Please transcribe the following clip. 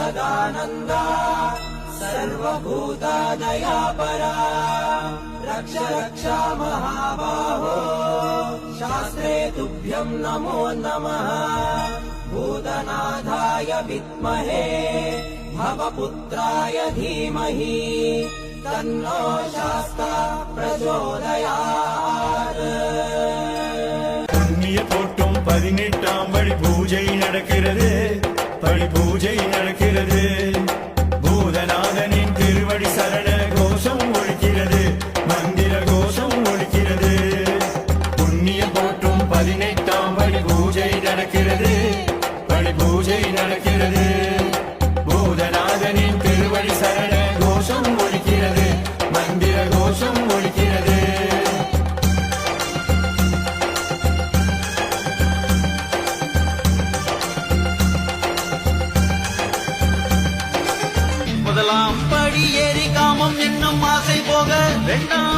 सदानन्दा सर्वभूतादयापरा रक्ष रक्षा महाबाहो शास्त्रे तुभ्यं नमो नमः भूतनाथाय विद्महे भवपुत्राय धीमहि तन्नो शास्ता प्रचोदयात् புண்ணிய போட்டும் 18ஆம் படி பூஜை நடக்கிறது படி பூஜை நடக்கிறது பூதநாதனின் திருவடி சரண கோஷம் ஒலிக்கிறது மந்திர கோஷம் ஒலிக்கிறது புண்ணிய போட்டும் 18ஆம் படி பூஜை நடக்கிறது படி பூஜை நடக்கிறது பூதநாதனின் திருவடி சரண கோஷம் ஒலிக்கிறது மந்திர கோஷம் ஒலிக்கிறது முதலாம் படி ஏறி காமம் என்னும் ஆசை போக 2ஆம்